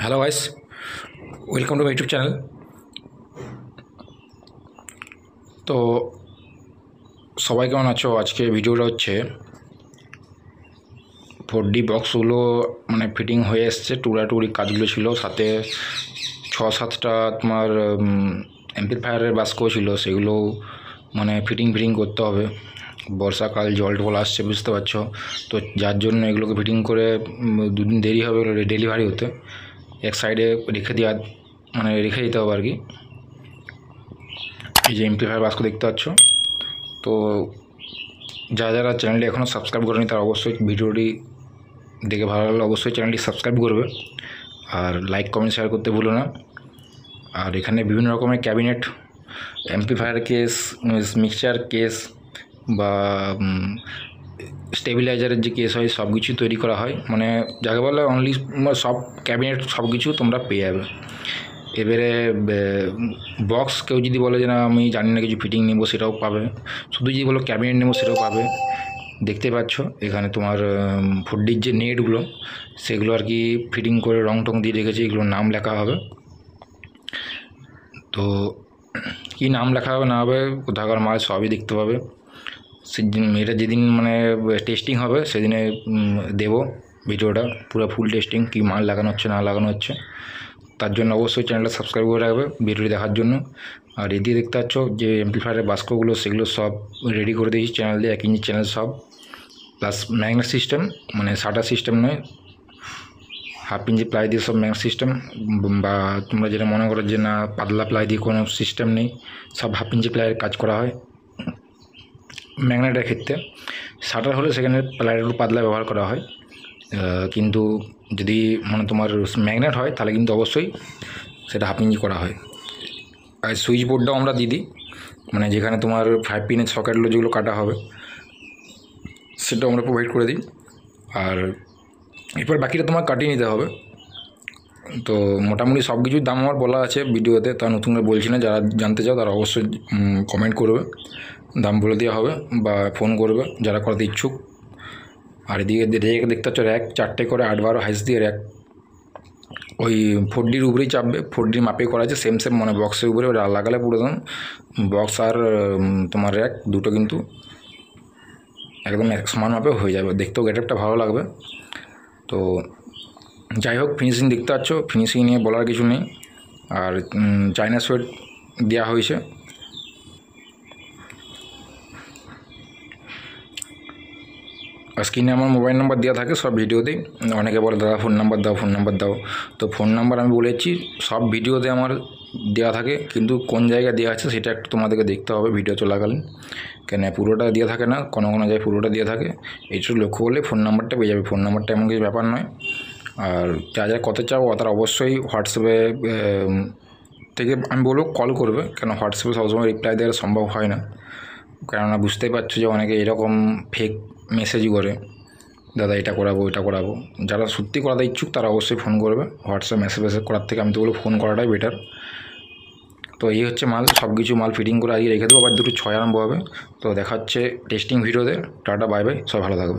Hello guys, welcome to my YouTube channel. তো সবাই কেমন আছো? আজকে ভিডিওটা হচ্ছে 4D বক্সগুলো মানে ফিটিং হয়ে এসছে, টুরাটুরি কাজগুলো ছিল, সাথে 6-7টা তোমার অ্যাম্পলিফায়ারের বাস্কও ছিল, সেগুলো মানে ফিটিং করতে হবে। বর্ষাকাল, জল টল আসছে, বুঝতে পারছো তো, যার জন্য এগুলোকে ফিটিং করে দুদিন দেরি হবে ডেলিভারি হতে। এক সাইডে রেখে দিতে হবে আর কি। এই যে এমপ্লিফায়ার বাস্ক দেখতে পাচ্ছ। তো যারা চ্যানেলটি এখনও সাবস্ক্রাইব করেনি তারা অবশ্যই ভিডিওটি দেখে ভালো লাগলে অবশ্যই চ্যানেলটি সাবস্ক্রাইব করবে, আর লাইক কমেন্ট শেয়ার করতে ভুলো না। আর এখানে বিভিন্ন রকমের cabinet, amplifier case, mixture case বা স্টেবিলাইজারের যে কেস হয় সব কিছু তৈরি করা হয়, মানে যাকে বলে অনলি সব ক্যাবিনেট সব কিছু তোমরা পেয়ে যাবে। এবারে বক্স কেউ যদি বলে যে না আমি জানি না কিছু ফিটিং নেবো, সেটাও পাবে। শুধু যদি বলো ক্যাবিনেট নেবো, সেটাও পাবে। দেখতে পাচ্ছ এখানে তোমার 4Dর যে নেটগুলো, সেগুলো আর কি ফিটিং করে রং টং দিয়ে রেখেছি। এগুলোর নাম লেখা হবে। তো কী নাম লেখা হবে না হবে, কোথাকার মাল, সবই দেখতে পাবে। সেদিন এটা যেদিন মানে টেস্টিং হবে সেদিনে দেবো ভিডিওটা, পুরো ফুল টেস্টিং, কী মাল লাগানো হচ্ছে না লাগানো হচ্ছে। তার জন্য অবশ্যই চ্যানেলটা সাবস্ক্রাইব করে রাখবে ভিডিওটি দেখার জন্য। আর এদিকে দেখতে পাচ্ছ যে অ্যাম্পলিফায়ারের বাস্কগুলো, সেগুলো সব রেডি করে দিয়েছি চ্যানেল দিয়ে, 1 ইঞ্চি চ্যানেল সব, প্লাস ম্যাগনেট সিস্টেম, মানে শাটার সিস্টেম নয়, 1/2 ইঞ্চি প্লাই দিয়ে সব ম্যাগনেট সিস্টেম। বা তোমরা যেটা মনে করো যে না পাতলা প্লাই দিয়ে কোনো সিস্টেম নেই, সব 1/2 ইঞ্চি প্লাইয়ের কাজ করা হয় ম্যাগনেটের ক্ষেত্রে। শাটার হলে সেখানে প্লাইয়ের একটু পাতলা ব্যবহার করা হয়, কিন্তু যদি মানে তোমার ম্যাগনেট হয় তাহলে কিন্তু অবশ্যই সেটা 1/2 ইঞ্চি করা হয়। আর সুইচ বোর্ডটাও আমরা দিয়ে দিই, মানে যেখানে তোমার 5 পিনের সকেটগুলো যেগুলো কাটা হবে সেটাও আমরা প্রোভাইড করে দিই। আর এরপর বাকিটা তোমার কাটিয়ে নিতে হবে। তো মোটামুটি সব কিছুর দাম আমার বলা আছে ভিডিওতে, তা নতুন করে বলছি না। যারা জানতে চাও তারা অবশ্যই কমেন্ট করবে, দাম বলে দেওয়া হবে বা ফোন করবে যারা করাতে ইচ্ছুক। আর এদিকে দেখতে পাচ্ছ র্যাক, 4টে করে 8-12 হাইস দিয়ে র্যাক, ওই 4Dর উপরেই চাপবে, 4Dর মাপে করা আছে, সেম মানে বক্সের উপরে লাগালে পুরো একদম বক্স আর তোমার র্যাক দুটো কিন্তু একদম এক সমান মাপে হয়ে যাবে, দেখতেও গেটআপটা ভালো লাগবে। তো যাই হোক, ফিনিশিং দেখতে পাচ্ছ, ফিনিশিং নিয়ে বলার কিছু নেই। আর চাইনা সোয়েট দেওয়া হয়েছে। আর স্ক্রিনে আমার মোবাইল নাম্বার দেওয়া থাকে সব ভিডিওতেই। অনেকে বলে দাদা ফোন নাম্বার দাও, ফোন নাম্বার দাও। তো ফোন নাম্বার আমি বলেছি সব ভিডিওতে আমার দেওয়া থাকে, কিন্তু কোন জায়গায় দেওয়া আছে সেটা একটু তোমাদেরকে দেখতে হবে ভিডিও চলাকালীন, কেন পুরোটা দেওয়া থাকে না, কোনো জায়গায় পুরোটা দেওয়া থাকে। এইটুকু লক্ষ্য করলে ফোন নাম্বারটা পেয়ে যাবে। ফোন নাম্বারটা এমন কিছু ব্যাপার নয়। আর যা কত চাও তারা অবশ্যই হোয়াটসঅ্যাপে থেকে আমি বলবো কল করবে, কেন হোয়াটসঅ্যাপে সবসময় রিপ্লাই দেওয়া সম্ভব হয় না। কেননা বুঝতেই পারছো যে অনেকে এরকম ফেক মেসেজ করে, দাদা এটা করাবো ওইটা করাবো। যারা সত্যি করাতে ইচ্ছুক তারা অবশ্যই ফোন করবে। হোয়াটসঅ্যাপ মেসেজ করার থেকে আমি তো বলবো ফোন করাটাই বেটার। তো এই হচ্ছে মাল, সব কিছু মাল ফিটিং করে আগে রেখে দেবো, আবার দুটো 6 আরম্ভ হবে। তো দেখা হচ্ছে টেস্টিং ভিডিওতে। টাটা, বাই বাই, সব ভালো থাকবে।